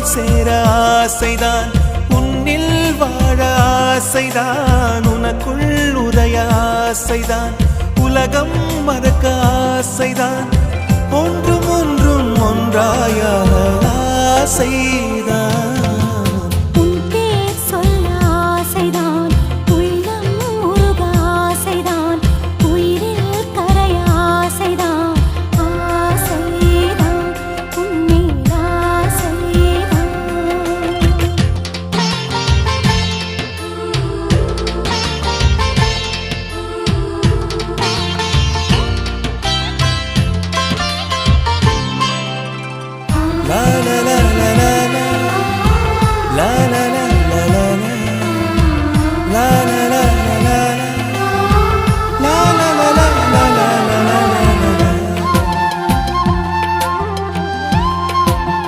உன்னோள் சேர ஆசைதான், உன்னில் வாழ ஆசைதான், உனக்குள் உதய ஆசைதான், உலகம் மறக்க ஆசைதான், ஒன்றும் ஒன்றும் ஒன்றாய ஆசை